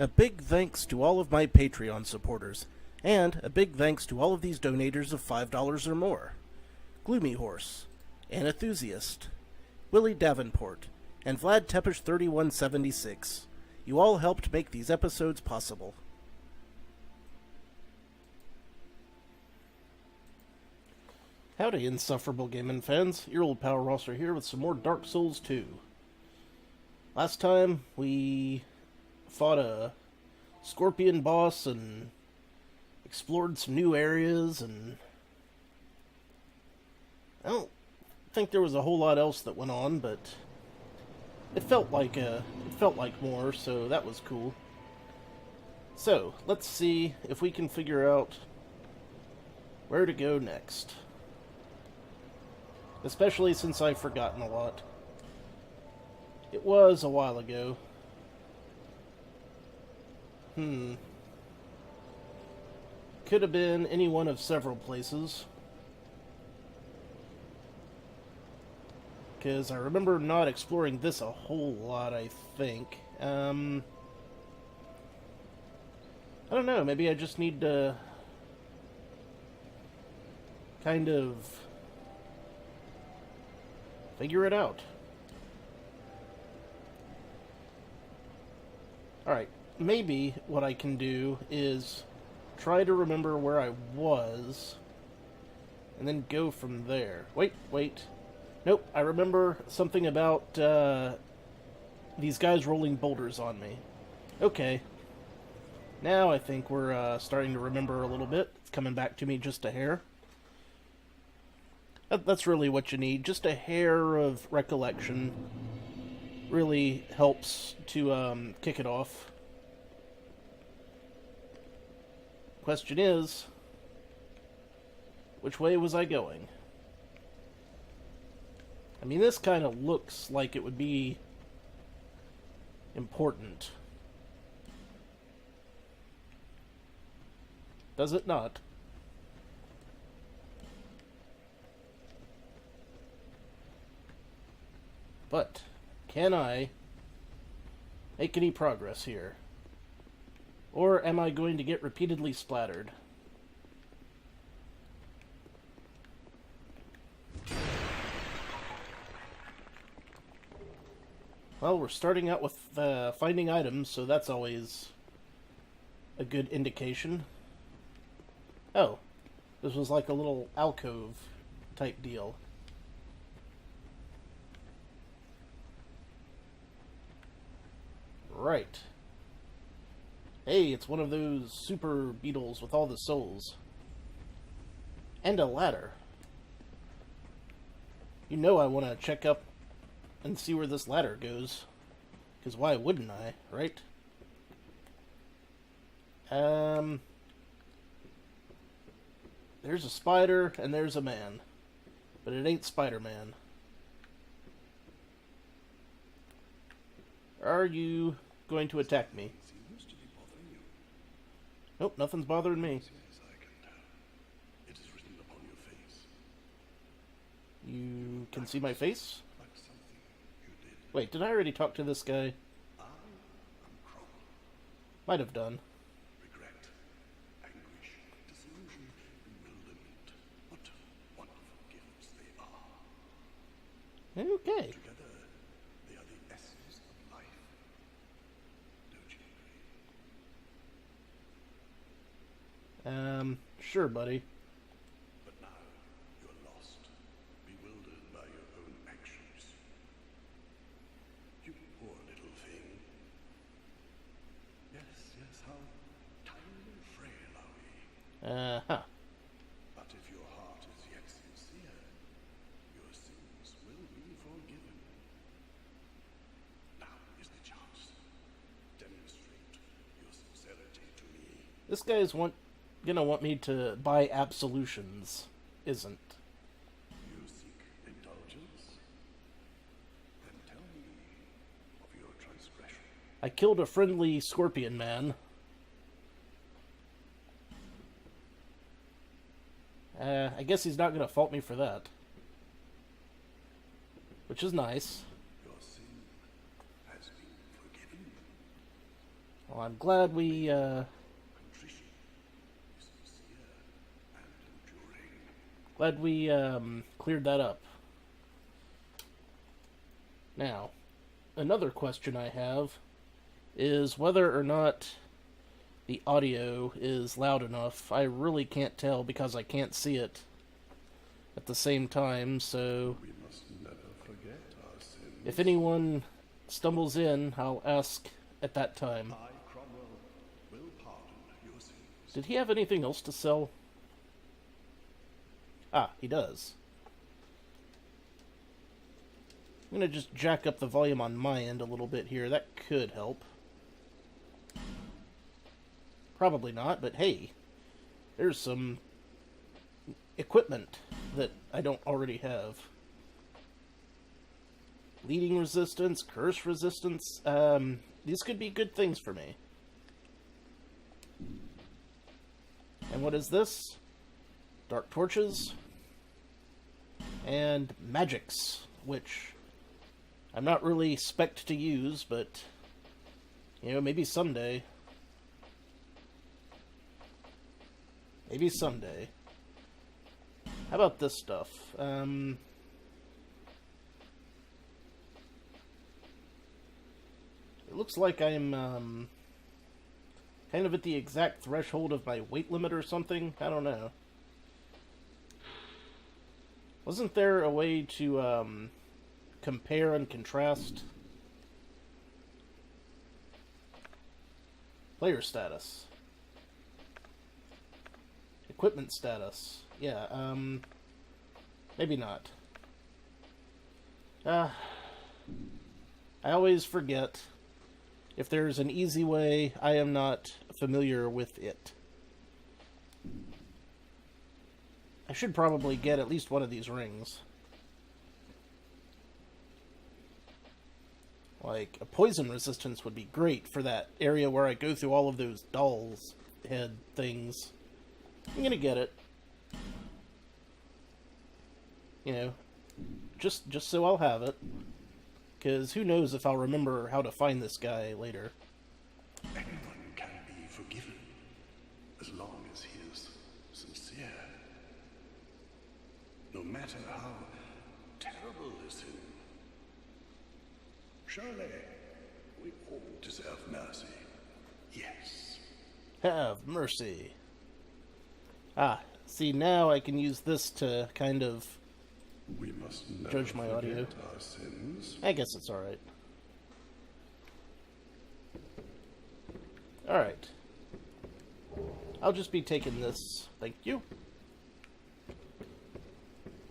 A big thanks to all of my Patreon supporters, and a big thanks to all of these donators of $5 or more. Gloomy Horse, An Enthusiast, Willie Davenport, and Vlad Tepish 3176. You all helped make these episodes possible. Howdy, insufferable gaming fans. Your old pal Rosser here with some more Dark Souls 2. Last time, we fought a scorpion boss and explored some new areas, and I don't think there was a whole lot else that went on, but it felt like more, so that was cool. So, let's see if we can figure out where to go next. Especially since I've forgotten a lot. It was a while ago. Could have been any one of several places. Because I remember not exploring this a whole lot, I think. I don't know, maybe I just need to kind of figure it out. Alright, maybe what I can do is try to remember where I was, and then go from there. Wait. Nope, I remember something about these guys rolling boulders on me. Okay. Now I think we're starting to remember a little bit. It's coming back to me just a hair. That's really what you need. Just a hair of recollection really helps to kick it off. Question is, which way was I going? I mean, this kind of looks like it would be important. Does it not? But, can I make any progress here? Or am I going to get repeatedly splattered? Well, we're starting out with finding items, so that's always a good indication. Oh, this was like a little alcove type deal. Right. Hey, it's one of those super beetles with all the souls. And a ladder. You know I want to check up and see where this ladder goes. Because why wouldn't I, right? There's a spider and there's a man. But it ain't Spider-Man. Are you going to attack me? Nope, nothing's bothering me. You can see my face? Wait, did I already talk to this guy? Might have done. Okay. Together, they are the essence of life. Don't you agree? Sure, buddy. But now you're lost, bewildered by your own actions. You poor little thing. Yes, how tiny and frail are we? Uh-huh. But if your heart is yet sincere, your sins will be forgiven. Now is the chance. Demonstrate your sincerity to me. This guy's gonna want me to buy absolutions, isn't? You seek indulgence? Then tell me of your transgression. I killed a friendly scorpion man. I guess he's not gonna fault me for that. Which is nice. Your sin has been forgiven. Well, I'm glad we, Contrition is sincere and enduring. glad we, cleared that up. Now, another question I have is whether or not the audio is loud enough. I really can't tell because I can't see it at the same time, so We must never forget our sins. if anyone stumbles in, I'll ask at that time. I, Cromwell, will pardon your sins. Did he have anything else to sell? Ah, he does. I'm gonna just jack up the volume on my end a little bit here. That could help. Probably not, but hey, there's some equipment that I don't already have. Leading resistance, curse resistance. These could be good things for me. And what is this? Dark torches. And magics, which I'm not really spec'd to use, but, you know, maybe someday. Maybe someday. How about this stuff? It looks like I'm, kind of at the exact threshold of my weight limit or something. I don't know. Wasn't there a way to, compare and contrast? Player status. Equipment status. Yeah, maybe not. I always forget. If there's an easy way, I am not familiar with it. I should probably get at least one of these rings. Like, a poison resistance would be great for that area where I go through all of those doll's head things. I'm gonna get it. You know, just so I'll have it. Because who knows if I'll remember how to find this guy later. Anyone can be forgiven as long as he is sincere. No matter how terrible his sin. Surely, we all deserve mercy. Yes. Have mercy. Ah, see, now I can use this to kind of We must never judge my audio. forget our sins. I guess it's alright. Alright. I'll just be taking this. Thank you.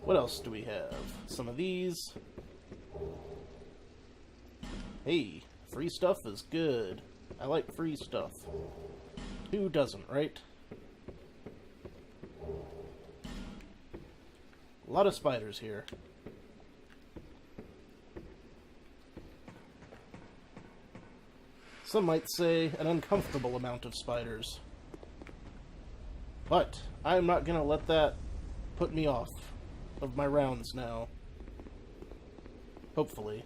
What else do we have? Some of these. Hey, free stuff is good. I like free stuff. Who doesn't, right? A lot of spiders here. Some might say an uncomfortable amount of spiders. But I'm not gonna let that put me off of my rounds now. Hopefully.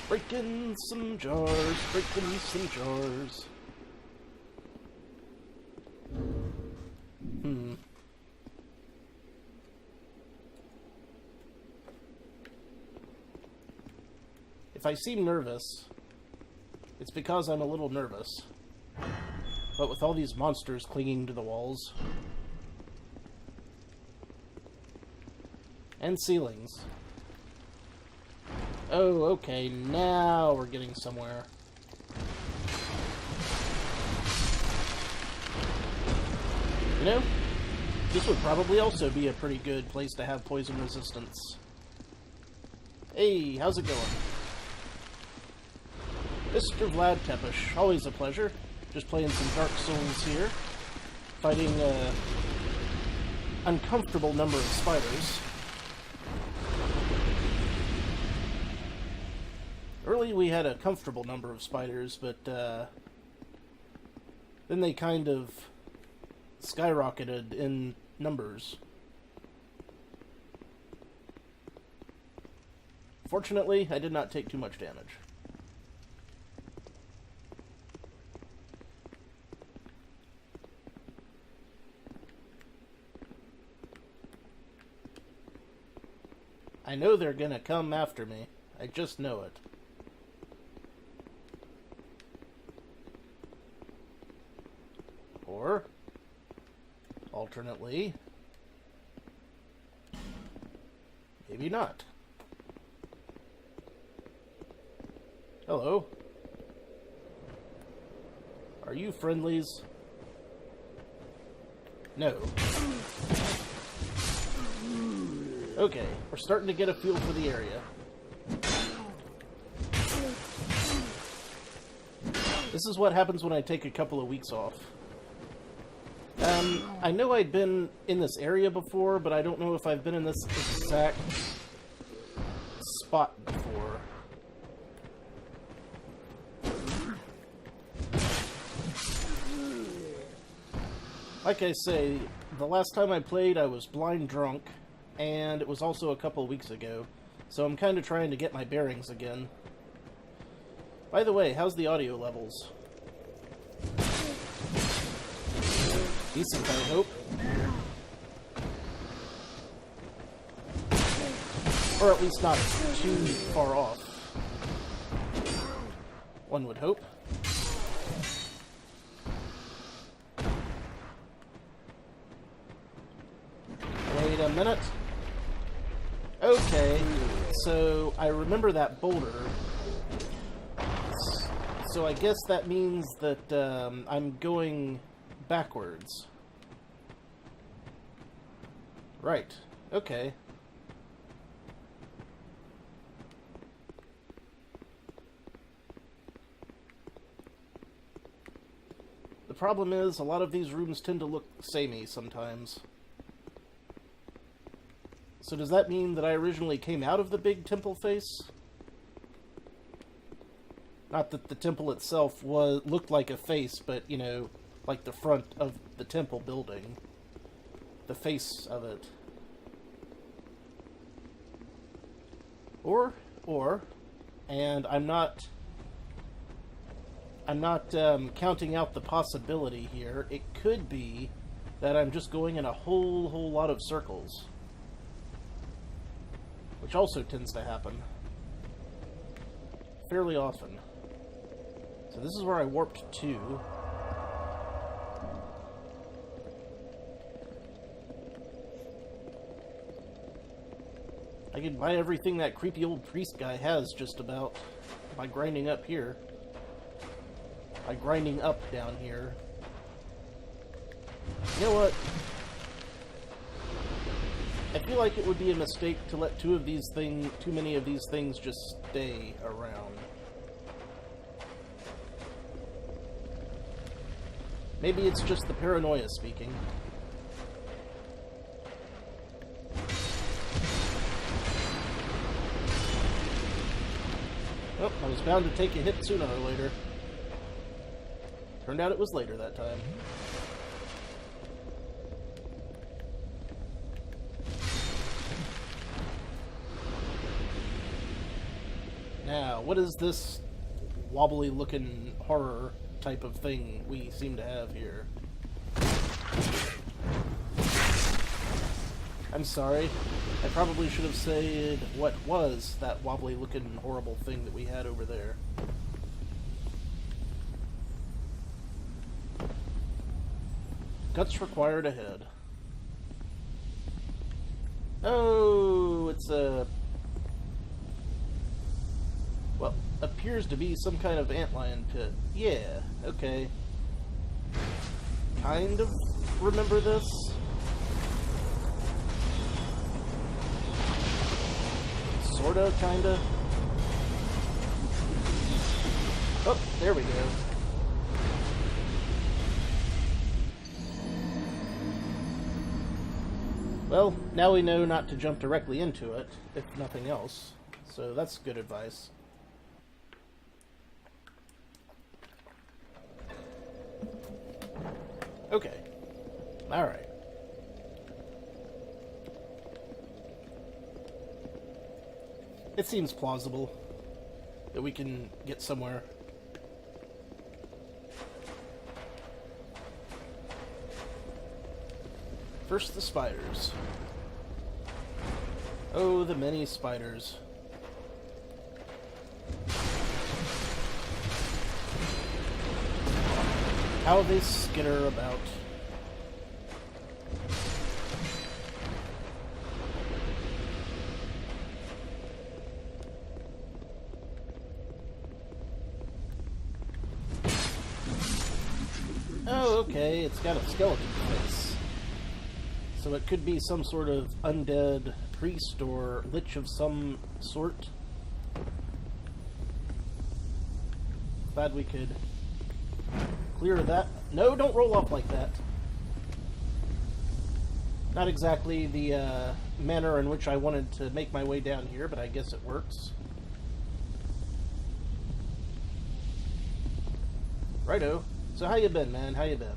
Breaking some jars, breaking some jars. If I seem nervous, it's because I'm a little nervous. But with all these monsters clinging to the walls. And ceilings. Oh, okay, now we're getting somewhere. You know, this would probably also be a pretty good place to have poison resistance. Hey, how's it going? Mr. Vlad Tepish, always a pleasure. Just playing some Dark Souls here. Fighting an uncomfortable number of spiders. Early we had a comfortable number of spiders, but then they kind of skyrocketed in numbers. Fortunately, I did not take too much damage. I know they're gonna come after me. I just know it. Or, alternately, maybe not. Hello. Are you friendlies? No. Okay, we're starting to get a feel for the area. This is what happens when I take a couple of weeks off. I know I'd been in this area before, but I don't know if I've been in this exact spot before. Like I say, the last time I played I was blind drunk, and it was also a couple weeks ago, so I'm kind of trying to get my bearings again. By the way, how's the audio levels? Decent, I hope. Or at least not too far off. One would hope. Wait a minute. Okay, so I remember that boulder. So I guess that means that I'm going backwards. Right. Okay. The problem is, a lot of these rooms tend to look samey sometimes. So does that mean that I originally came out of the big temple face? Not that the temple itself looked like a face, but, you know, like the front of the temple building. The face of it. Or, and I'm not counting out the possibility here, it could be that I'm just going in a whole lot of circles. Which also tends to happen. Fairly often. So this is where I warped to. I can buy everything that creepy old priest guy has just about by grinding up here. By grinding up down here. You know what? I feel like it would be a mistake to let too many of these things just stay around. Maybe it's just the paranoia speaking. Oh, I was bound to take a hit sooner or later. Turned out it was later that time. Now, what is this wobbly-looking horror type of thing we seem to have here? I'm sorry. I probably should have said what was that wobbly-looking horrible thing that we had over there. Guts required ahead. Oh, it's a... well, appears to be some kind of antlion pit. Yeah, okay. Kind of remember this. Sorta, kinda. Oh, there we go. Well, now we know not to jump directly into it, if nothing else. So that's good advice. Okay. Alright. It seems plausible that we can get somewhere. First, the spiders. Oh, the many spiders. How they skitter about. Oh, okay, it's got a skeleton face. So it could be some sort of undead priest or lich of some sort. Glad we could clear that. No, don't roll off like that. Not exactly the manner in which I wanted to make my way down here, but I guess it works. Righto. So how you been, man? How you been?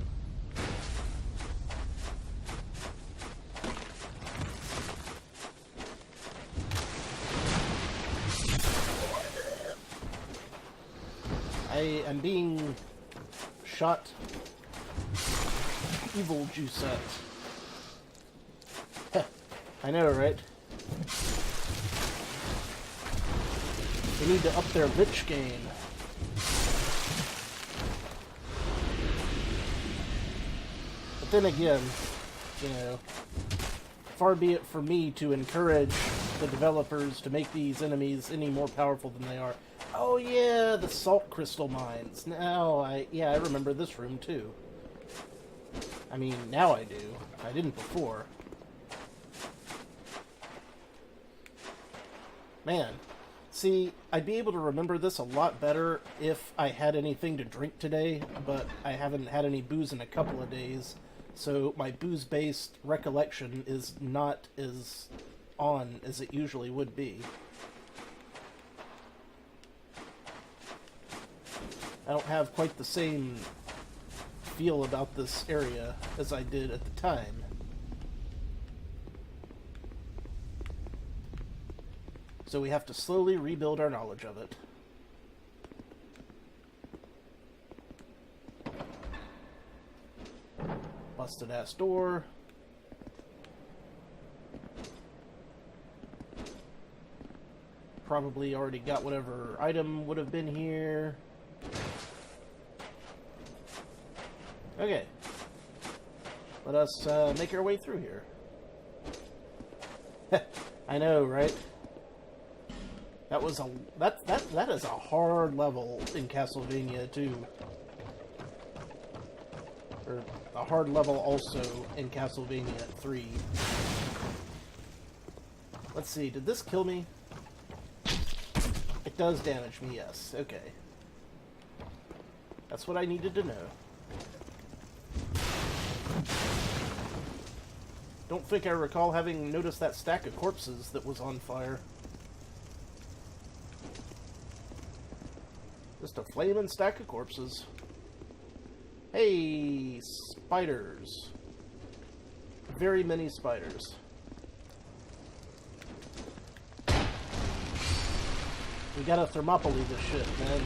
I am being shot evil juice at. I know, right? They need to up their lich game. But then again, you know, far be it for me to encourage the developers to make these enemies any more powerful than they are. Oh yeah, the salt crystal mines. Now I remember this room too. I mean, now I do. I didn't before. Man, see, I'd be able to remember this a lot better if I had anything to drink today, but I haven't had any booze in a couple of days, so my booze-based recollection is not as on as it usually would be. I don't have quite the same feel about this area as I did at the time. So we have to slowly rebuild our knowledge of it. Busted ass door. Probably already got whatever item would have been here. Okay. Let us make our way through here. I know, right? That was that is a hard level in Castlevania 2. Or a hard level also in Castlevania 3. Let's see, did this kill me? It does damage me, yes. Okay. That's what I needed to know. Don't think I recall having noticed that stack of corpses that was on fire. Just a flaming stack of corpses. Hey, spiders. Very many spiders. We gotta Thermopylae this shit, man.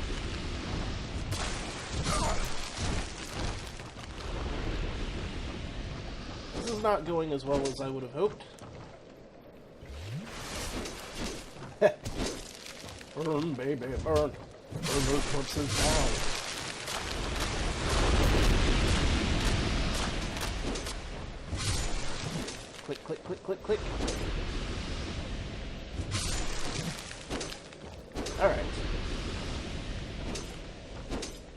This is not going as well as I would have hoped. Burn, baby, burn. Burn those corpses down. Click, click, click, click, click. Alright.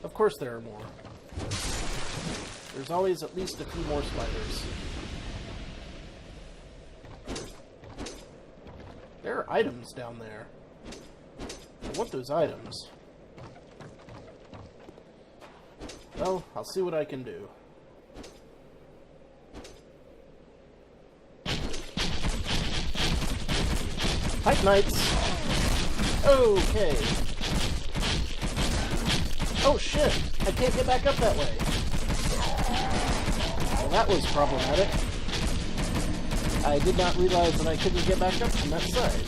Of course there are more. There's always at least a few more spiders. There are items down there. I want those items. Well, I'll see what I can do. Pipe Knights! Okay. Oh shit! I can't get back up that way. Well, that was problematic. I did not realize that I couldn't get back up from that side.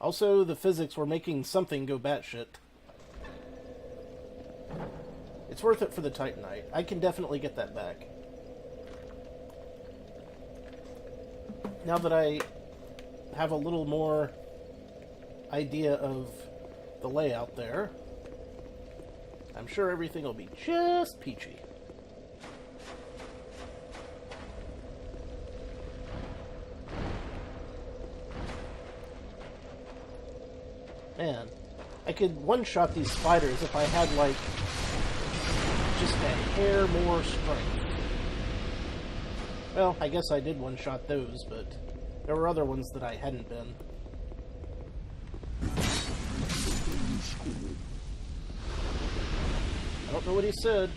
Also, the physics were making something go batshit. It's worth it for the Titanite. I can definitely get that back. Now that I have a little more idea of the layout there, I'm sure everything will be just peachy. Man, I could one-shot these spiders if I had, like, just a hair more strength. Well, I guess I did one-shot those, but there were other ones that I hadn't been. I don't know what he said,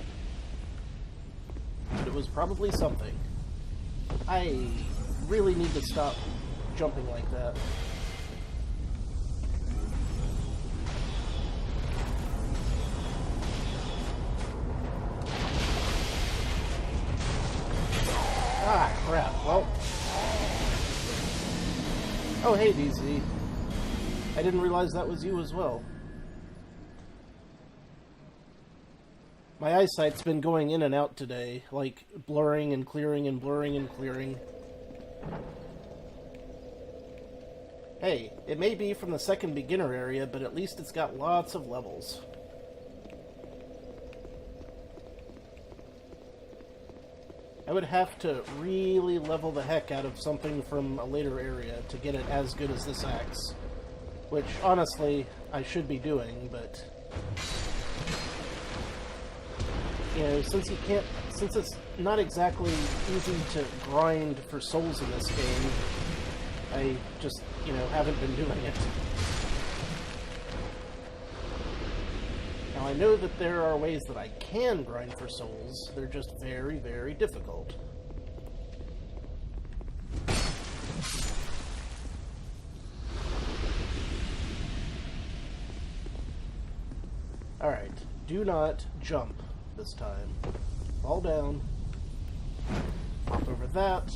but it was probably something. I really need to stop jumping like that. Ah, crap. Well. Oh, hey, DZ. I didn't realize that was you as well. My eyesight's been going in and out today, like blurring and clearing and blurring and clearing. Hey, it may be from the second beginner area, but at least it's got lots of levels. I would have to really level the heck out of something from a later area to get it as good as this axe. Which, honestly, I should be doing, but... You know, since it's not exactly easy to grind for souls in this game, I just, you know, haven't been doing it. Now, I know that there are ways that I can grind for souls, they're just very, very difficult. Alright, do not jump this time. Fall down, hop over that,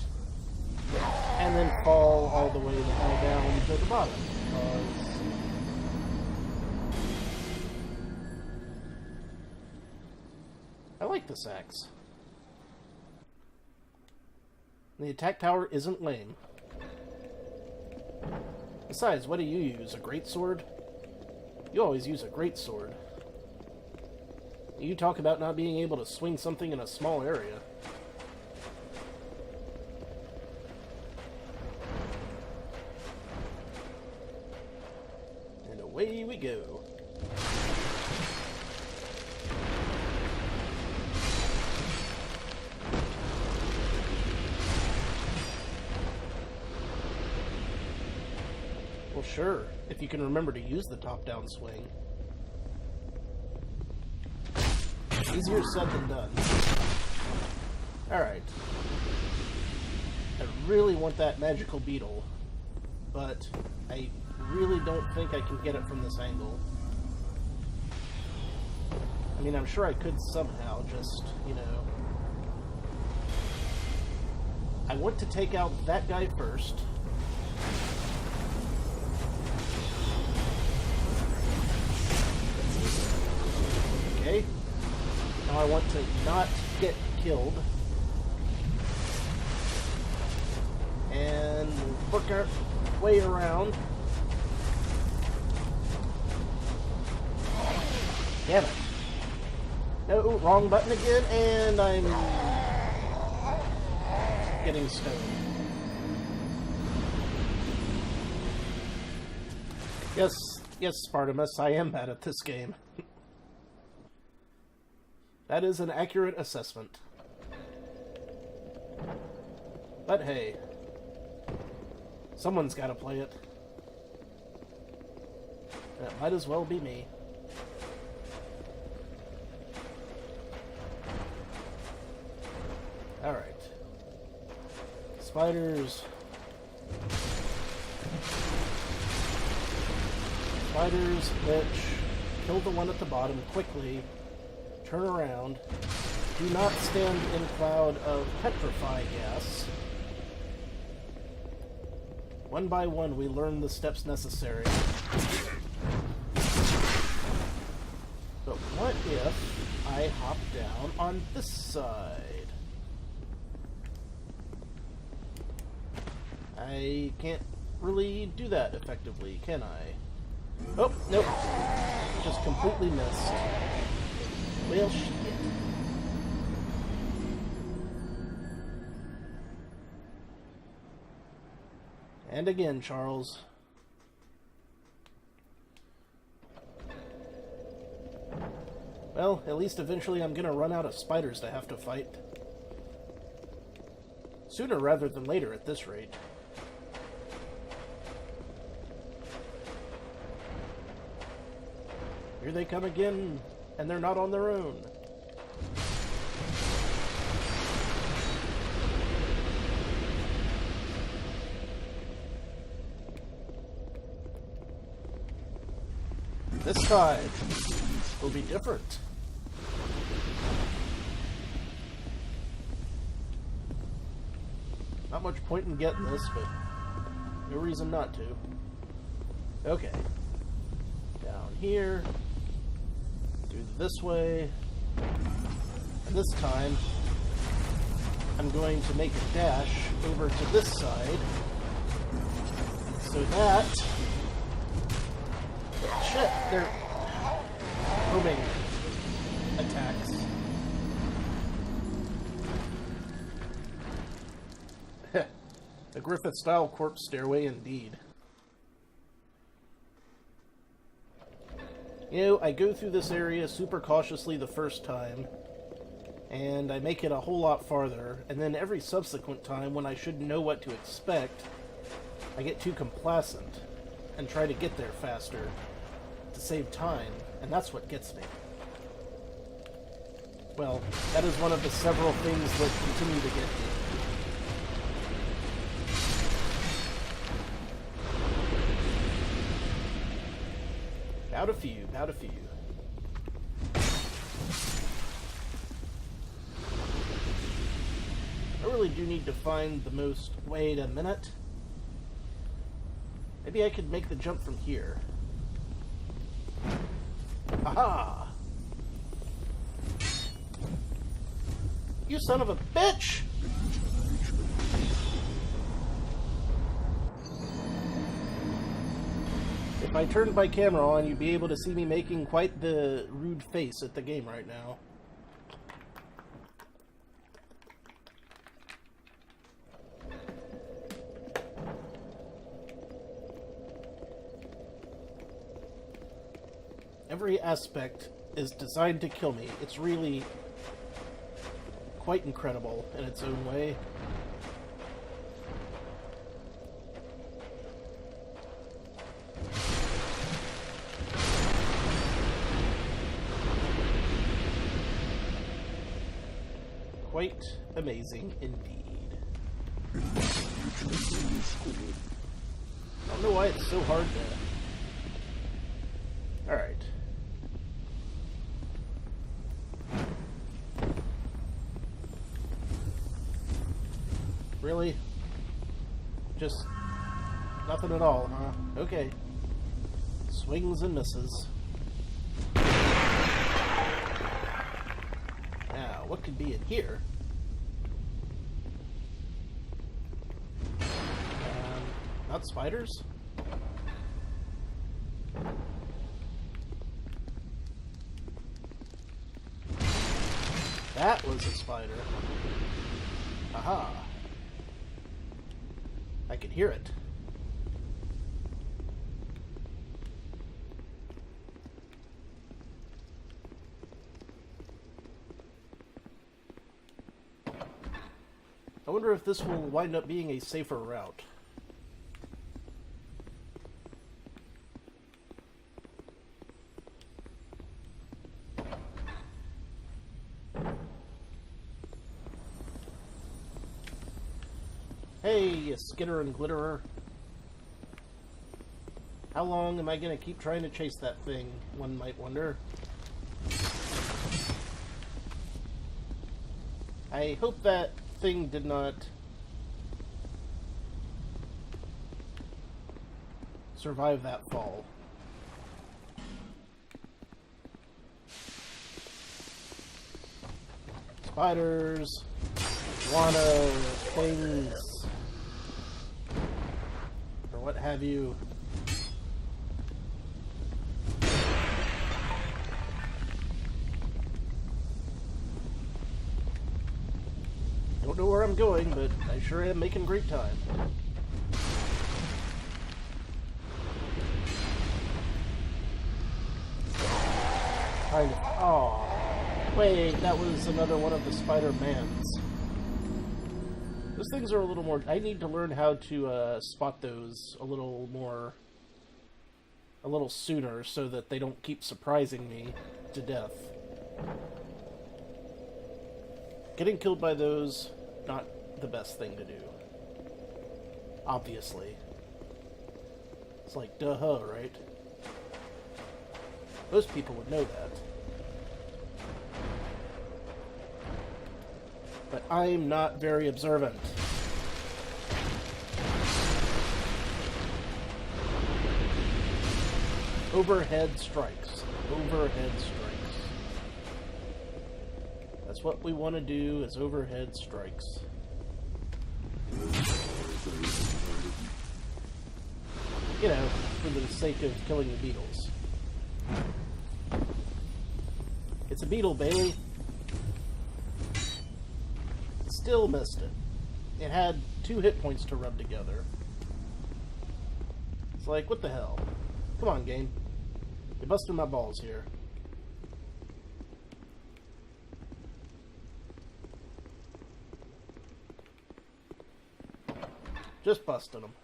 and then fall all the way the hell down to the bottom. I like this axe. The attack power isn't lame. Besides, what do you use? A greatsword? You always use a greatsword. You talk about not being able to swing something in a small area. And away we go. Well, sure, if you can remember to use the top-down swing. Easier said than done. Alright. I really want that magical beetle, but I really don't think I can get it from this angle. I mean, I'm sure I could somehow, just, you know... I want to take out that guy first. Okay. Now I want to not get killed. And work our way around. Damn it. No, wrong button again, and I'm getting stoned. Yes, Spartamus, I am bad at this game. That is an accurate assessment. But hey, someone's got to play it. That might as well be me. Alright. Spiders. Spiders, which kill the one at the bottom quickly. Turn around. Do not stand in cloud of petrify gas. One by one, we learn the steps necessary. But what if I hop down on this side? I can't really do that effectively, can I? Oh, nope. Just completely missed. Well, shit. And again, Charles. Well, at least eventually I'm gonna run out of spiders to have to fight. Sooner rather than later at this rate. Here they come again, and they're not on their own. This time will be different. Not much point in getting this, but no reason not to. Okay. Down here. Do this way. And this time, I'm going to make a dash over to this side. So that... Shit, they're homing attacks. A Griffith-style corpse stairway indeed. You know, I go through this area super cautiously the first time, and I make it a whole lot farther, and then every subsequent time when I should know what to expect, I get too complacent and try to get there faster to save time, and that's what gets me. Well, that is one of the several things that continue to get me. Out a few, out a few. I really do need to find the most... Wait a minute. Maybe I could make the jump from here. Aha! You son of a bitch! If I turned my camera on, you'd be able to see me making quite the rude face at the game right now. Every aspect is designed to kill me. It's really quite incredible in its own way. Quite amazing indeed. I don't know why it's so hard to... Alright. Really? Just nothing at all, huh? Okay. Swings and misses. Now, what could be in here? Not spiders? That was a spider. Aha. I can hear it. I wonder if this will wind up being a safer route. Hey, you skitter and glitterer. How long am I going to keep trying to chase that thing, one might wonder. I hope that thing did not survive that fall. Spiders, guano, things, or what have you. Don't know where I'm going, but I sure am making great time. Kind of. Oh, wait, that was another one of the Spider-Mans. Those things are a little more... I need to learn how to spot those a little sooner so that they don't keep surprising me to death. Getting killed by those, not the best thing to do. Obviously. It's like, duh, right? Most people would know that. But I'm not very observant. Overhead strikes. Overhead strikes. That's what we want to do, is overhead strikes. You know, for the sake of killing the beetles. It's a beetle, Bailey. Still missed it. It had 2 hit points to rub together. It's like, what the hell? Come on, game. You're busting my balls here. Just busting them.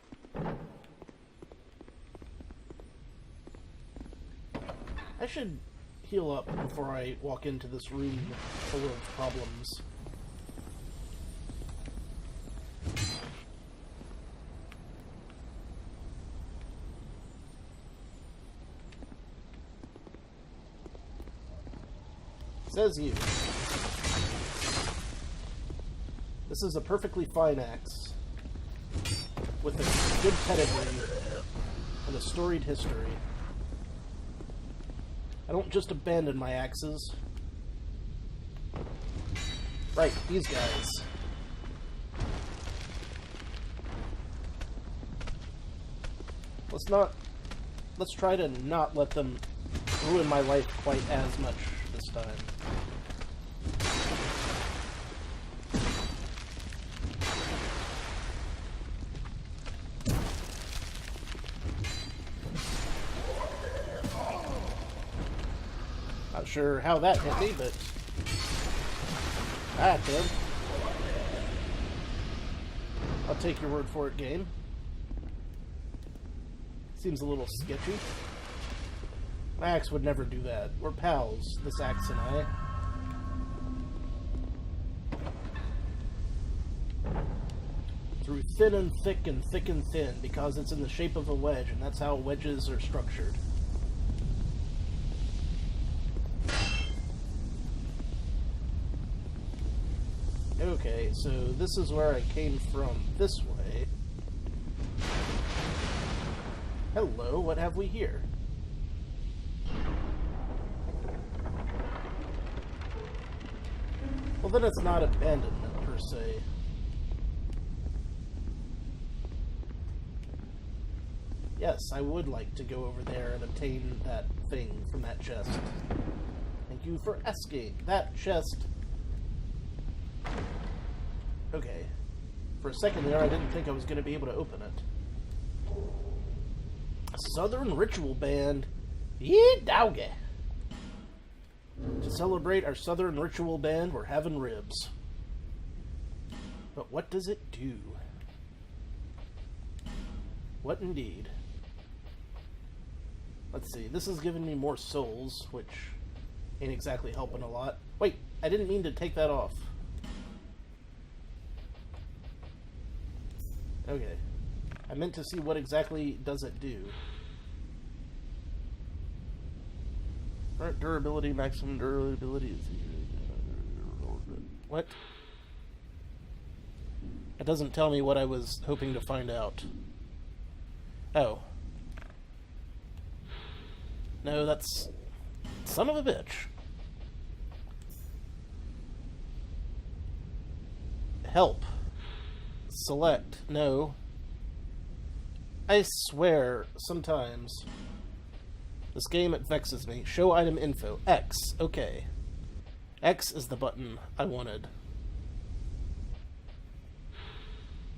I should heal up before I walk into this room full of problems. Says you. This is a perfectly fine axe with a good pedigree and a storied history. I don't just abandon my axes. Right, these guys. Let's try to not let them ruin my life quite as much this time. Not sure how that hit me, but that did. I'll take your word for it, game. Seems a little sketchy. My axe would never do that. We're pals, this axe and I. Through thin and thick and thick and thin, because it's in the shape of a wedge, and that's how wedges are structured. Okay, so this is where I came from this way. Hello, what have we here? Well, then it's not abandonment, per se. Yes, I would like to go over there and obtain that thing from that chest. Thank you for asking. That chest... Okay. For a second there, I didn't think I was going to be able to open it. Southern Ritual Band. Yee doggy. To celebrate our Southern Ritual Band, we're having ribs. But what does it do? What indeed? Let's see. This is giving me more souls, which ain't exactly helping a lot. Wait, I didn't mean to take that off. Okay. I meant to see what exactly does it do. Current durability, maximum durability is... What? It doesn't tell me what I was hoping to find out. Oh. No, that's... Son of a bitch. Help. Select. No. I swear, sometimes. This game, it vexes me. Show item info. X. Okay. X is the button I wanted.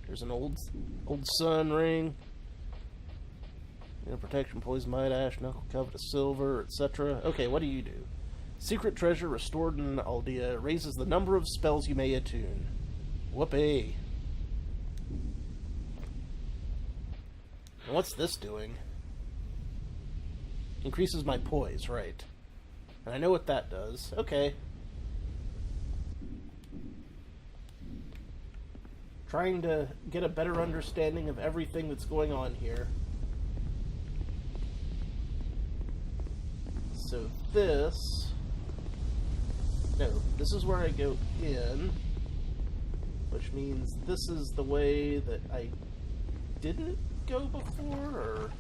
There's an old sun ring. Protection, poison, might, ash, knuckle, covetous, silver, etc. Okay, what do you do? Secret treasure restored in Aldea raises the number of spells you may attune. Whoopee. And what's this doing? Increases my poise, right. And I know what that does. Okay. Trying to get a better understanding of everything that's going on here. So this... No, this is where I go in, which means this is the way that I didn't go before, or...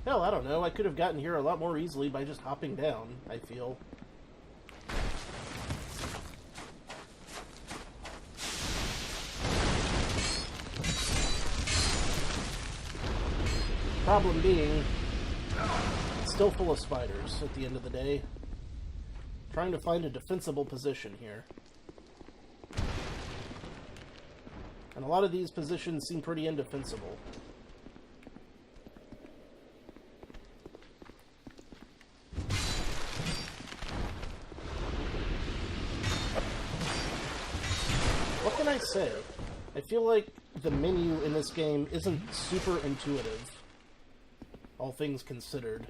Hell, I don't know. I could have gotten here a lot more easily by just hopping down, I feel. Problem being, it's still full of spiders at the end of the day. Trying to find a defensible position here. And a lot of these positions seem pretty indefensible. What can I say? I feel like the menu in this game isn't super intuitive, all things considered.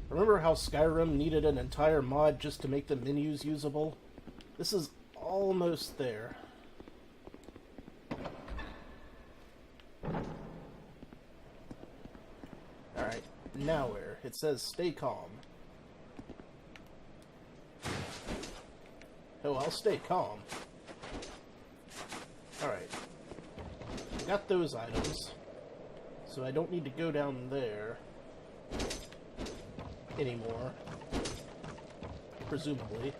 Remember how Skyrim needed an entire mod just to make the menus usable? This is almost there. Alright, now where? It says stay calm. Oh, I'll stay calm. Alright. Got those items. So I don't need to go down there anymore. Presumably.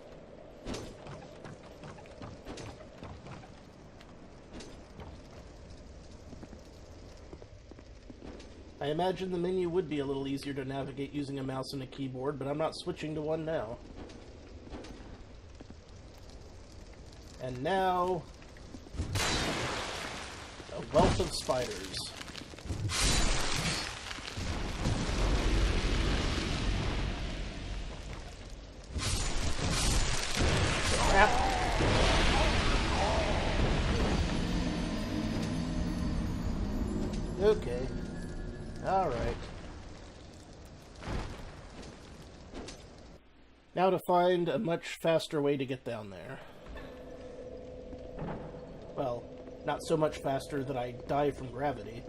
I imagine the menu would be a little easier to navigate using a mouse and a keyboard, but I'm not switching to one now. And now... a wealth of spiders. Crap. Okay. Alright. Now to find a much faster way to get down there. Well, not so much faster that I die from gravity.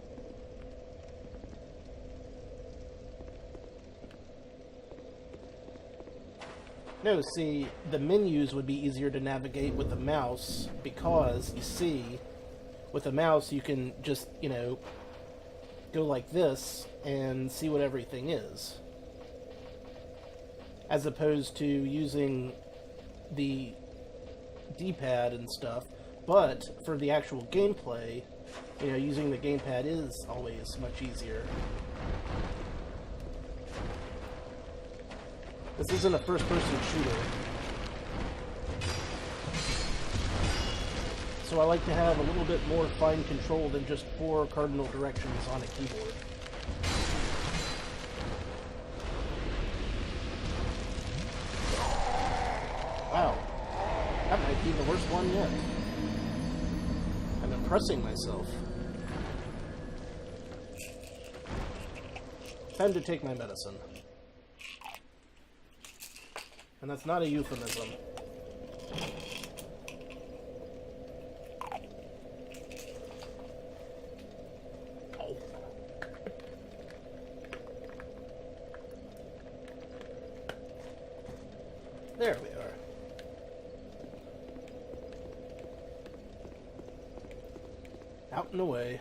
No, see, the menus would be easier to navigate with the mouse because, you see, with a mouse you can just, you know, go like this and see what everything is. As opposed to using the D-pad and stuff. But for the actual gameplay, you know, using the gamepad is always much easier. This isn't a first-person shooter. So I like to have a little bit more fine control than just 4 cardinal directions on a keyboard. Wow. That might be the worst one yet. I'm impressing myself. Time to take my medicine. And that's not a euphemism. There we are. Out and away.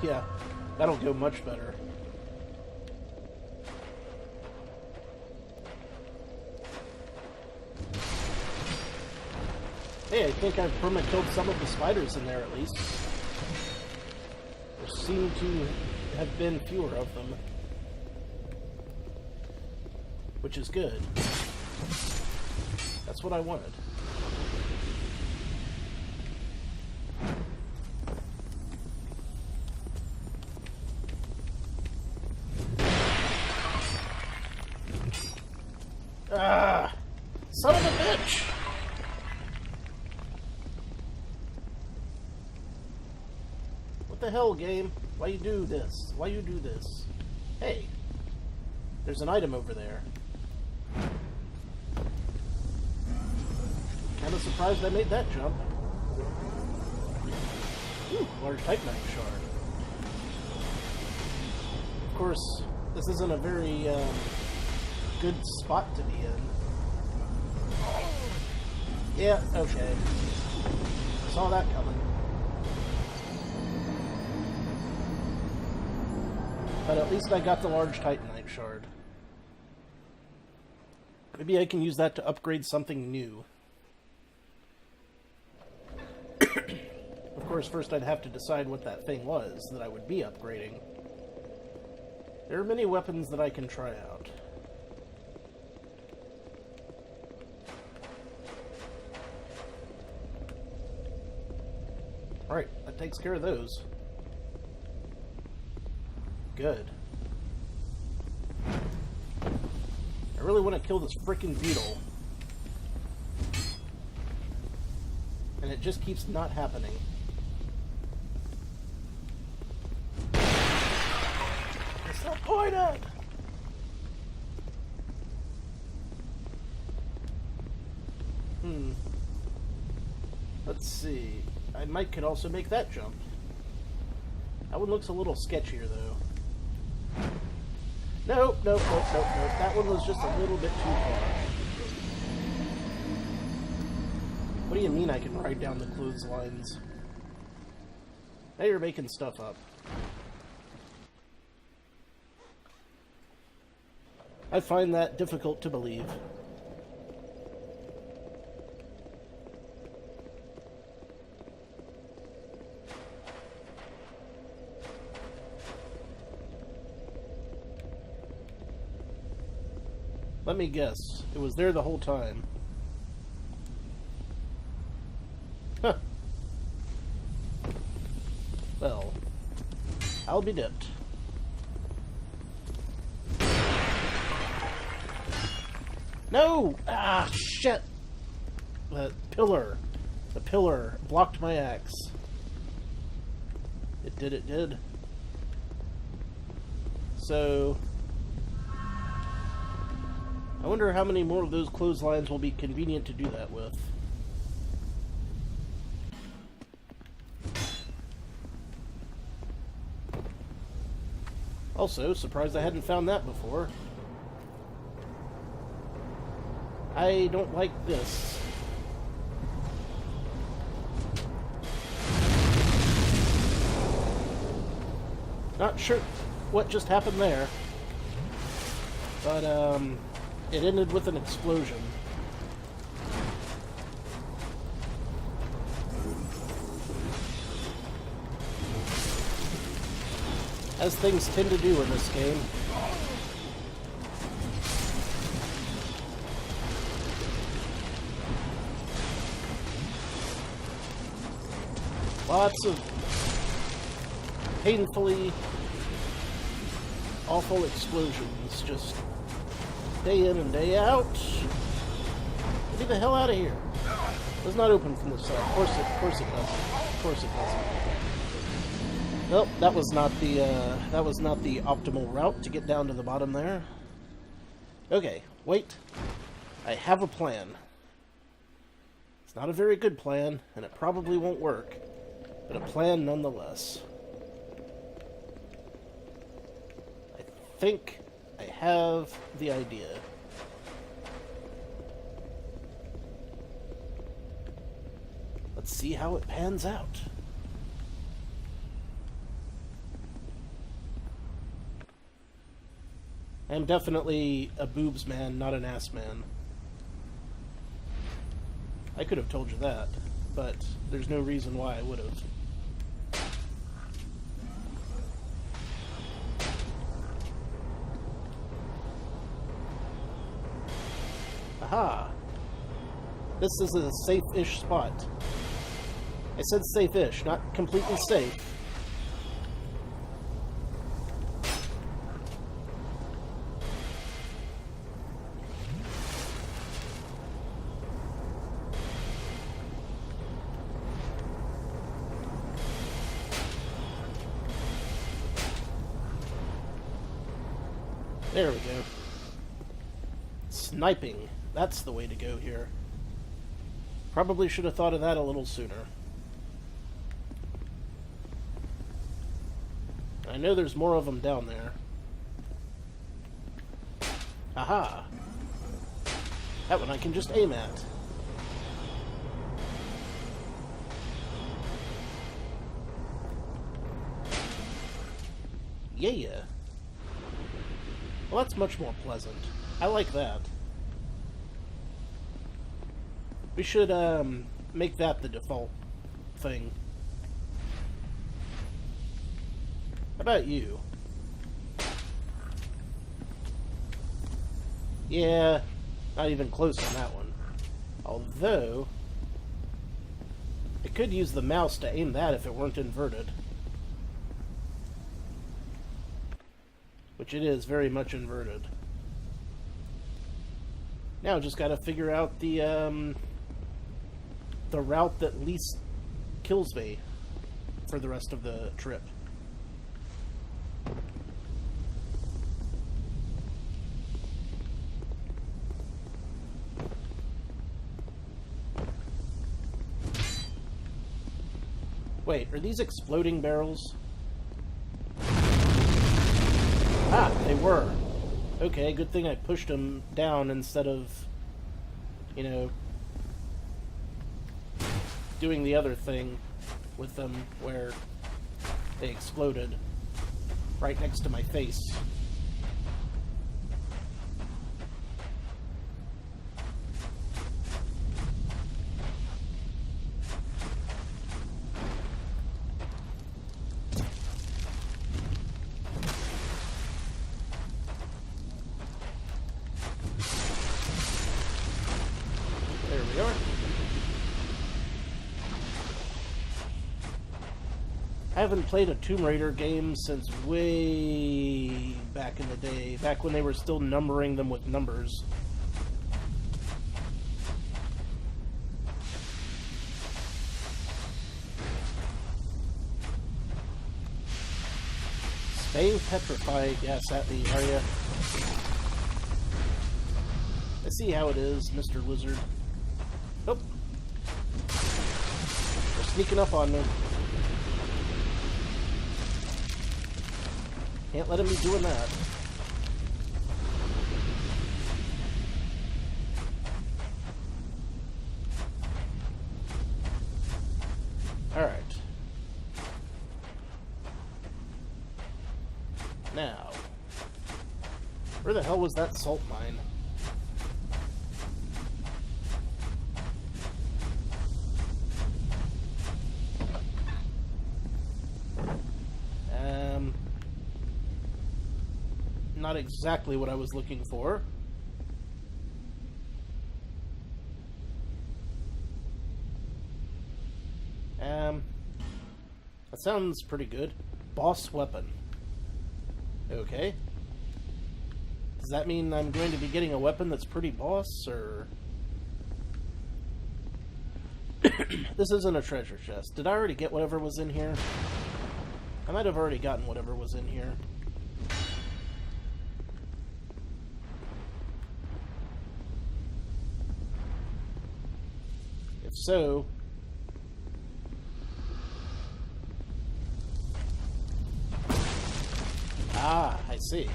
Yeah, that'll go much better. Hey, I think I've perma-killed some of the spiders in there at least. There seem to have been fewer of them. Which is good. That's what I wanted. Ah! Son of a bitch! What the hell, game? Why you do this? Why you do this? Hey, there's an item over there. Kinda surprised I made that jump. Ooh, large Titanite shard. Of course, this isn't a very good spot to be in. Yeah, okay. Saw that coming. But at least I got the large Titanite shard. Maybe I can use that to upgrade something new. Of course, first I'd have to decide what that thing was that I would be upgrading. There are many weapons that I can try out. Alright, that takes care of those. Good. I really want to kill this frickin' beetle. And it just keeps not happening. Disappointed! Let's see. I could also make that jump. That one looks a little sketchier, though. Nope. That one was just a little bit too far. What do you mean I can ride down the clotheslines? Now you're making stuff up. I find that difficult to believe. Let me guess. It was there the whole time. Huh. Well, I'll be dipped. No! Ah, shit! The pillar blocked my axe. It did. So, I wonder how many more of those clotheslines will be convenient to do that with. Also, surprised I hadn't found that before. I don't like this. Not sure what just happened there, but it ended with an explosion. As things tend to do in this game. Lots of painfully awful explosions, just day in and day out. Get me the hell out of here. It does not open from this side. Of course it doesn't. Nope, that was not the optimal route to get down to the bottom there. Okay, wait. I have a plan. It's not a very good plan, and it probably won't work, but a plan nonetheless. I think I have the idea. Let's see how it pans out. I am definitely a boobs man, not an ass man. I could have told you that, but there's no reason why I would have. Aha! This is a safe-ish spot. I said safe-ish, not completely safe. There we go. Sniping. That's the way to go here. Probably should have thought of that a little sooner. I know there's more of them down there. Aha! That one I can just aim at. Yeah! Well, that's much more pleasant. I like that. We should, make that the default thing. How about you? Yeah, not even close on that one. Although, I could use the mouse to aim that if it weren't inverted. Which it is very much inverted. Now just gotta figure out the route that least kills me for the rest of the trip. Wait, are these exploding barrels? Ah, they were. Okay, good thing I pushed them down instead of, you know, doing the other thing with them where they exploded right next to my face. There we are. I haven't played a Tomb Raider game since way back in the day, back when they were still numbering them with numbers. Staying petrified, yes, at me, are ya? I see how it is, Mr. Lizard. Oh. They're sneaking up on me. Can't let him be doing that. Alright. Now, where the hell was that salt mine? Not exactly what I was looking for. That sounds pretty good. Boss weapon. Okay. Does that mean I'm going to be getting a weapon that's pretty boss, or... This isn't a treasure chest. Did I already get whatever was in here? I might have already gotten whatever was in here. If so... Ah, I see.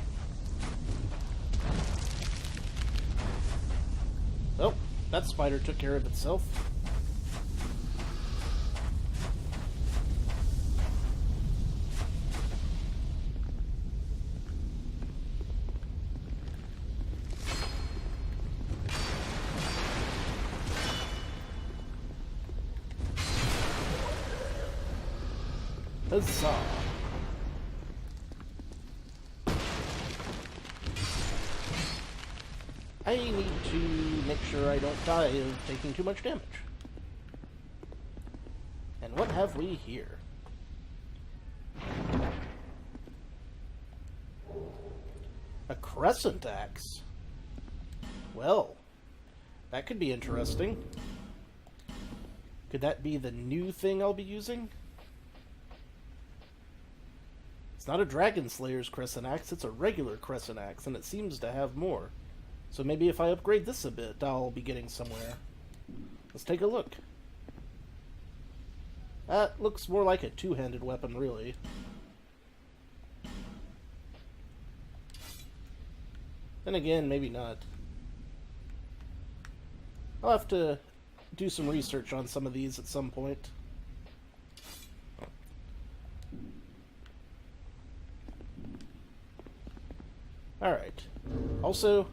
Oh, that spider took care of itself. Huzzah! I need to make sure I don't die of taking too much damage. And what have we here? A crescent axe. Well, that could be interesting. Could that be the new thing I'll be using? It's not a Dragon Slayer's crescent axe, it's a regular crescent axe, and it seems to have more. So maybe if I upgrade this a bit, I'll be getting somewhere. Let's take a look. That looks more like a two-handed weapon, really. Then again, maybe not. I'll have to do some research on some of these at some point. Alright. Also,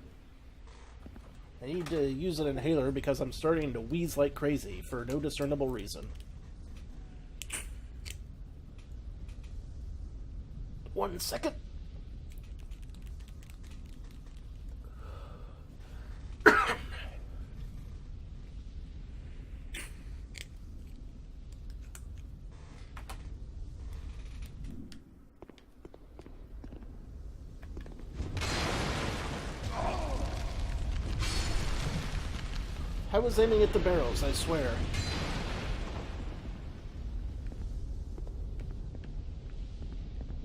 I need to use an inhaler because I'm starting to wheeze like crazy for no discernible reason. 1 second. I was aiming at the barrels, I swear.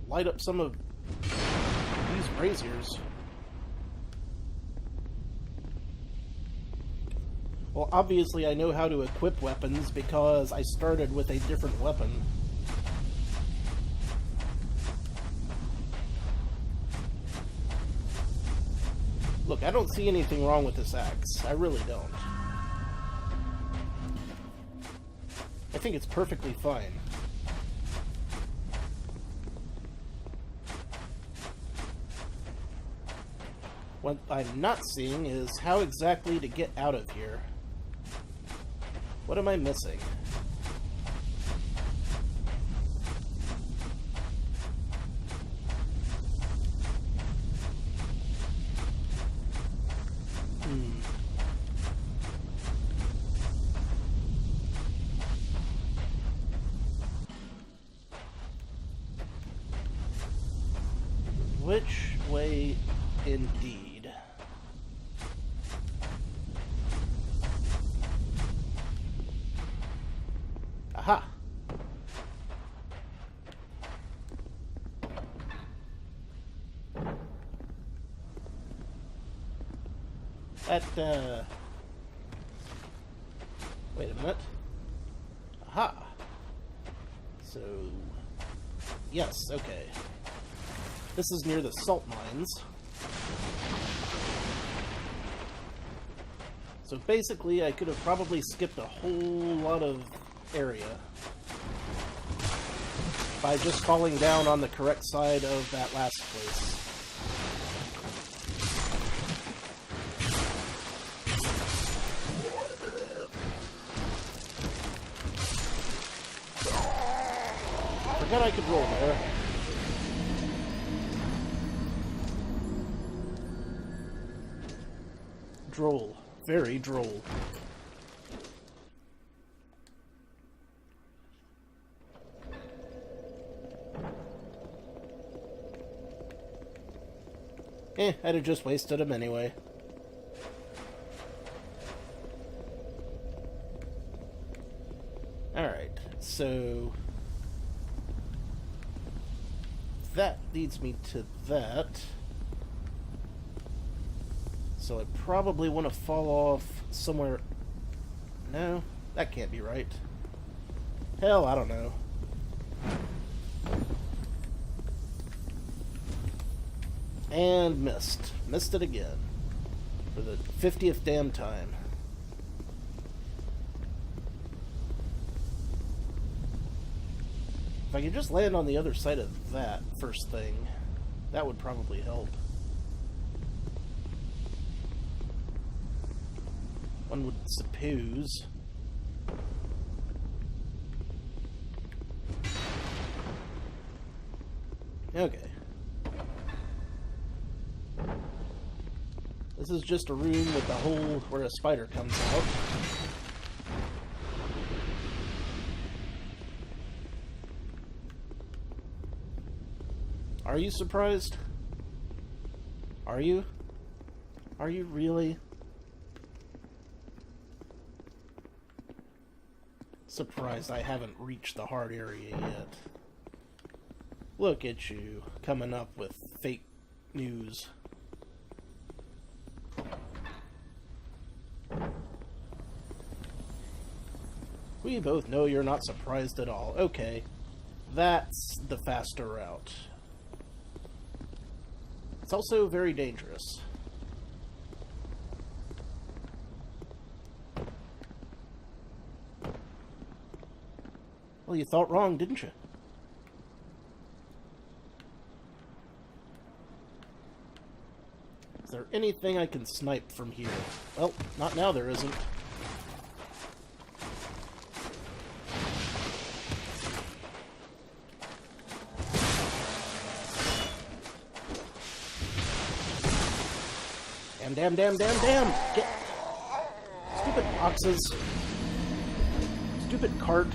Light up some of these braziers. Well, obviously I know how to equip weapons because I started with a different weapon. Look, I don't see anything wrong with this axe. I really don't. I think it's perfectly fine. What I'm not seeing is how exactly to get out of here. What am I missing? Which way indeed? Aha! That, wait a minute. Aha! So... yes, okay. This is near the salt mines. So basically, I could have probably skipped a whole lot of area by just falling down on the correct side of that last place. Forgot I could roll there. Droll. Very droll. I'd have just wasted him anyway. Alright, so... that leads me to that. So I probably want to fall off somewhere... no, that can't be right. Hell, I don't know. And missed. Missed it again. For the 50th damn time. If I could just land on the other side of that first thing, that would probably help. One would suppose. Okay. This is just a room with a hole where a spider comes out. Are you surprised? Are you? Are you really? Surprised I haven't reached the hard area yet. Look at you, coming up with fake news. We both know you're not surprised at all. Okay, that's the faster route. It's also very dangerous. Well, you thought wrong, didn't you? Is there anything I can snipe from here? Well, not now there isn't. Damn, damn, damn, damn! Get... Stupid boxes. Stupid cart.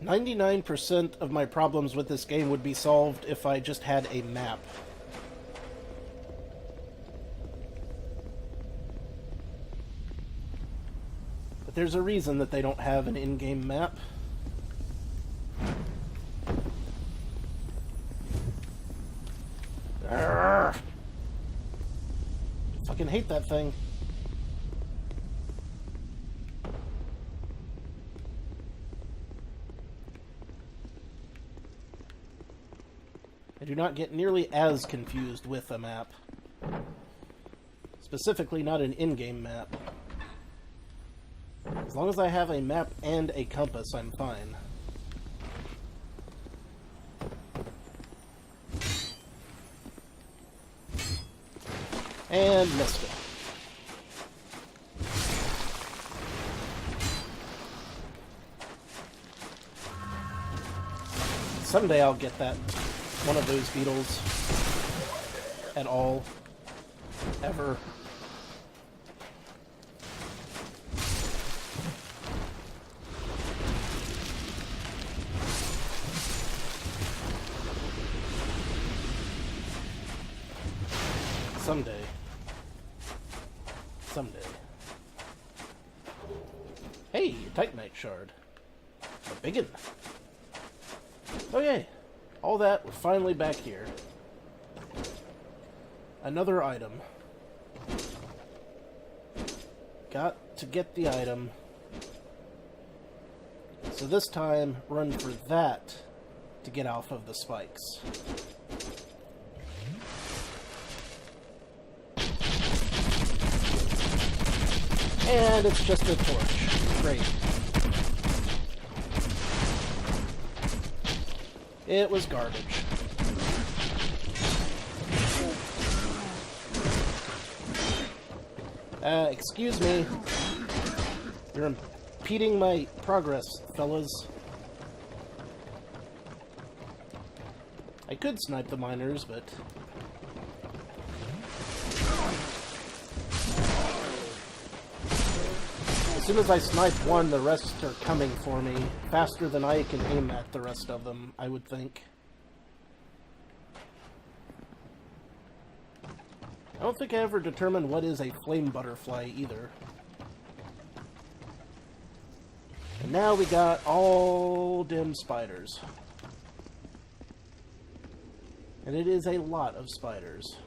"99% of my problems with this game would be solved if I just had a map." But there's a reason that they don't have an in-game map. Arrgh. Fucking hate that thing. I do not get nearly as confused with a map. Specifically, not an in-game map. As long as I have a map and a compass, I'm fine. And missed it. Someday I'll get that one of those beetles at all. Ever. Someday. Someday. Hey, Titanite shard. A biggin. Okay. All that, we're finally back here. Another item. Got to get the item. So this time, run for that to get off of the spikes. And it's just a torch. Great. It was garbage. Excuse me. You're impeding my progress, fellas. I could snipe the miners, but... as soon as I snipe one, the rest are coming for me. Faster than I can aim at the rest of them, I would think. I don't think I ever determined what is a flame butterfly either. And now we got all dim spiders. And it is a lot of spiders.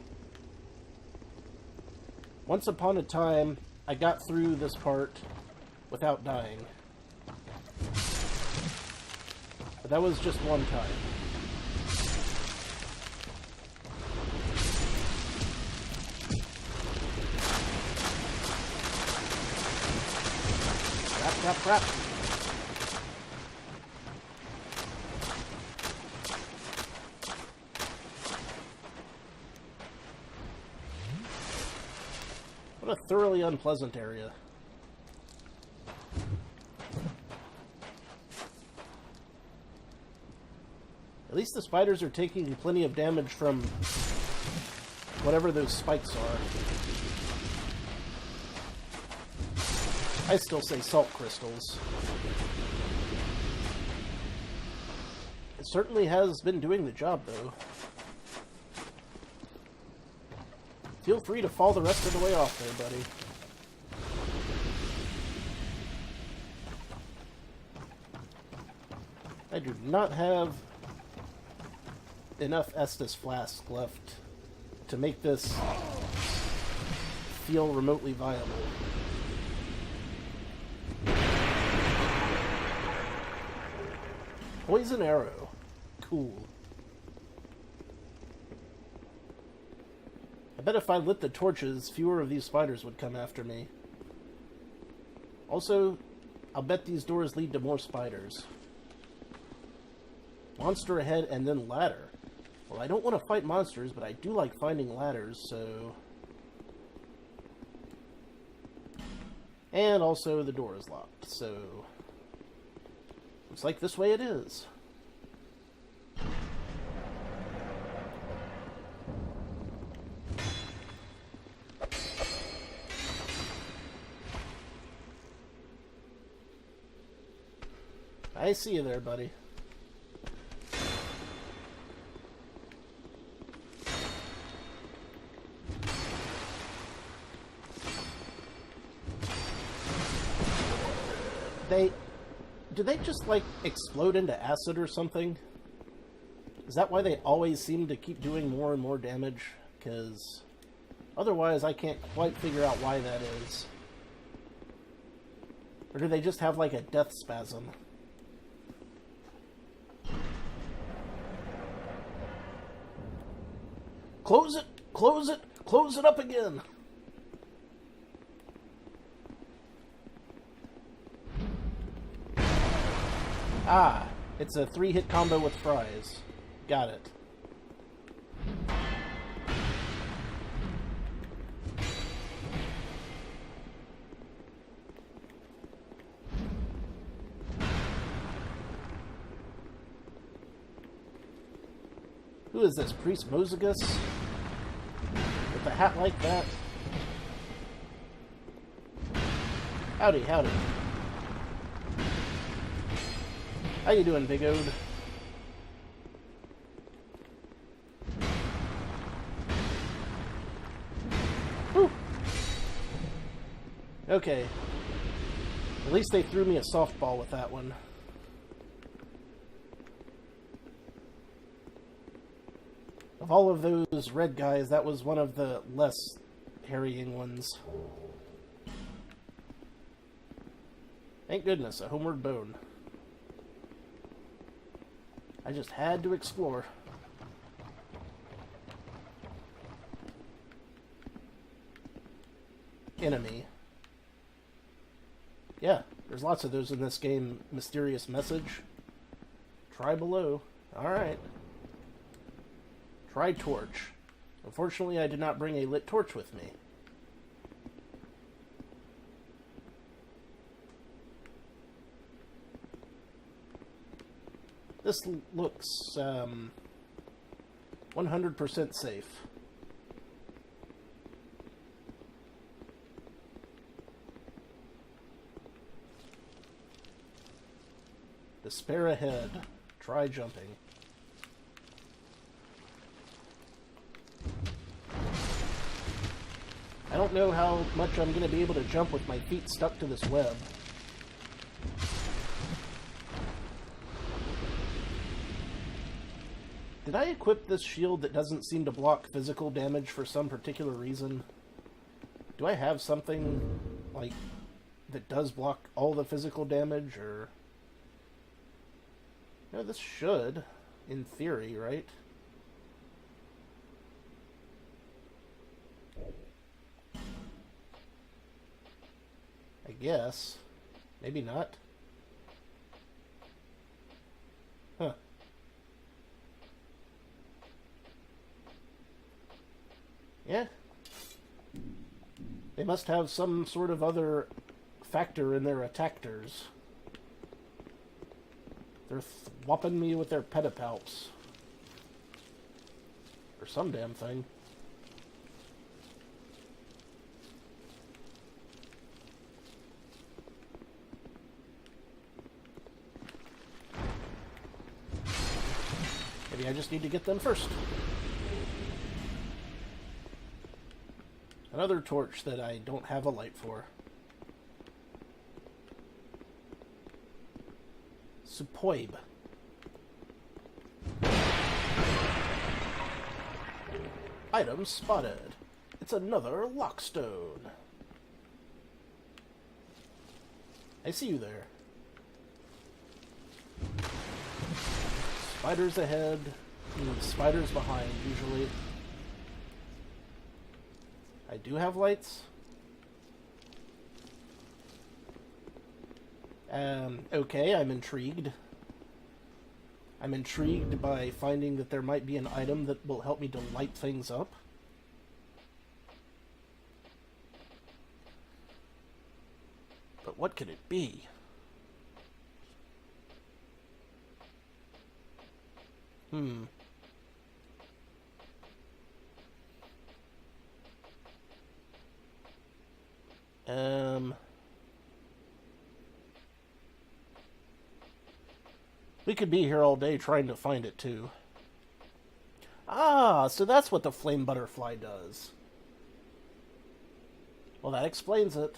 Once upon a time, I got through this part without dying. But that was just one time. Crap, crap, crap. What a thoroughly unpleasant area. At least the spiders are taking plenty of damage from whatever those spikes are. I still say salt crystals. It certainly has been doing the job, though. Feel free to fall the rest of the way off there, buddy. I do not have enough Estus Flask left to make this feel remotely viable. Poison arrow. Cool. I bet if I lit the torches, fewer of these spiders would come after me. Also, I'll bet these doors lead to more spiders. Monster ahead and then ladder. Well, I don't want to fight monsters, but I do like finding ladders, so... And also the door is locked, so... Looks like this way it is. I see you there, buddy. Do they just, like, explode into acid or something? Is that why they always seem to keep doing more and more damage? Because otherwise I can't quite figure out why that is. Or do they just have, like, a death spasm? Close it! Close it! Close it up again! Ah, it's a 3-hit combo with fries. Got it. Who is this, Priest Mosagus? With a hat like that? Howdy, howdy. How you doing, Big Ode? Whew. Okay. At least they threw me a softball with that one. Of all of those red guys, that was one of the less harrying ones. Thank goodness, a homeward bone. I just had to explore. Enemy. Yeah, there's lots of those in this game. Mysterious message. Try below. Alright. Try torch. Unfortunately, I did not bring a lit torch with me. This looks 100% safe. Despair ahead. Try jumping. I don't know how much I'm going to be able to jump with my feet stuck to this web. Did I equip this shield that doesn't seem to block physical damage for some particular reason? Do I have something, like, that does block all the physical damage, or... No, this should, in theory, right? I guess. Maybe not. Huh. Yeah. They must have some sort of other factor in their attackers. They're whopping me with their pedipalps. Or some damn thing. Maybe I just need to get them first. Another torch that I don't have a light for. Superb. Item spotted. It's another lockstone. I see you there. Spiders ahead, and spiders behind, usually. I do have lights. Okay, I'm intrigued. I'm intrigued by finding that there might be an item that will help me to light things up. But what could it be? We could be here all day trying to find it, too. Ah, so that's what the flame butterfly does. Well, that explains it.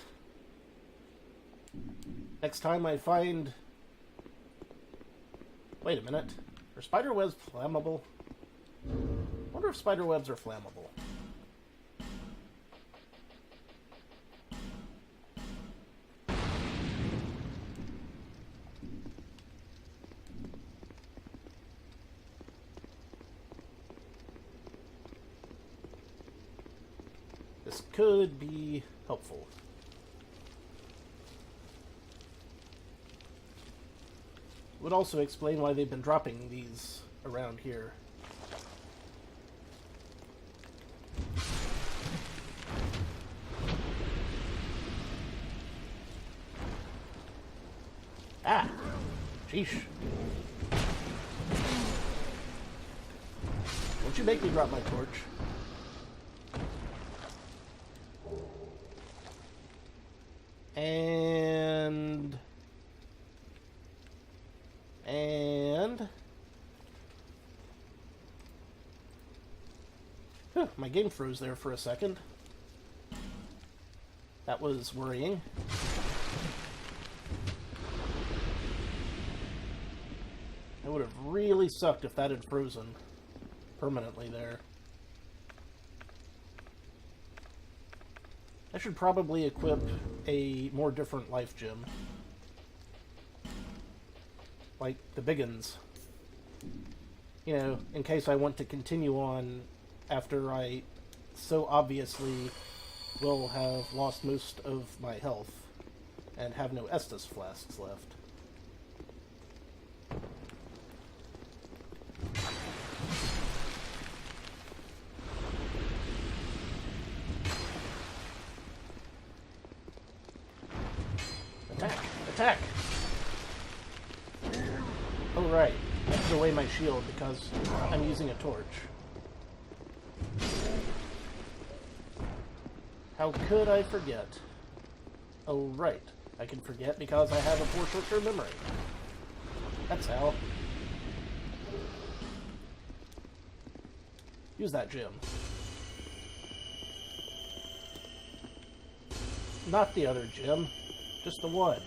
Next time I find... Wait a minute. Are spider webs flammable? I wonder if spider webs are flammable. This could be helpful. Would also explain why they've been dropping these around here. Ah! Sheesh. Won't you make me drop my torch? And my game froze there for a second. That was worrying. It would have really sucked if that had frozen permanently there. I should probably equip a more different life gem. Like the biggins. You know, in case I want to continue on after I so obviously will have lost most of my health and have no Estus flasks left. Attack! Attack! Oh right, I put away my shield because I'm using a torch. How could I forget? Oh right, I can forget because I have a poor short-term memory. That's how. Use that gem. Not the other gem, just the one.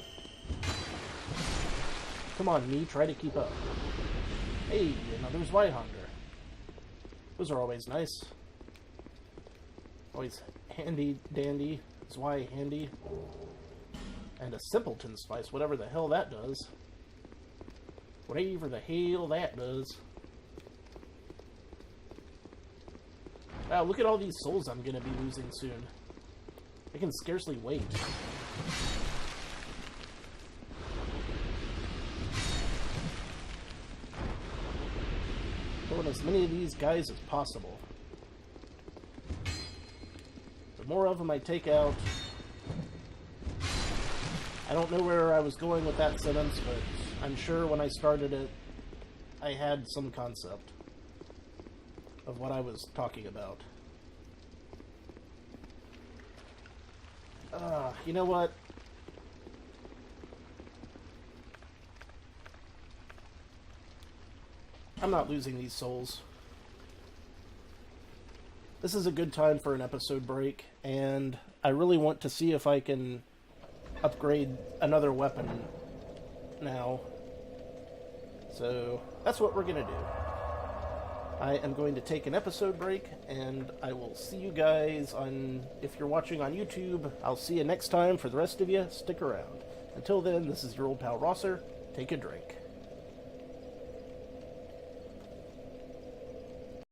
Come on, me, try to keep up. Hey, another Zweihander. Those are always nice. Always handy dandy. Zwei handy. And a simpleton spice, whatever the hell that does. Whatever the hell that does. Wow, look at all these souls I'm gonna be losing soon. I can scarcely wait. Killing as many of these guys as possible. So The more of them I take out... I don't know where I was going with that sentence, but I'm sure when I started it, I had some concept of what I was talking about. You know what? I'm not losing these souls. This is a good time for an episode break, and I really want to see if I can upgrade another weapon now. So that's what we're going to do. I am going to take an episode break, and I will see you guys on... If you're watching on YouTube, I'll see you next time. For the rest of you, stick around. Until then, this is your old pal Rosser. Take a drink.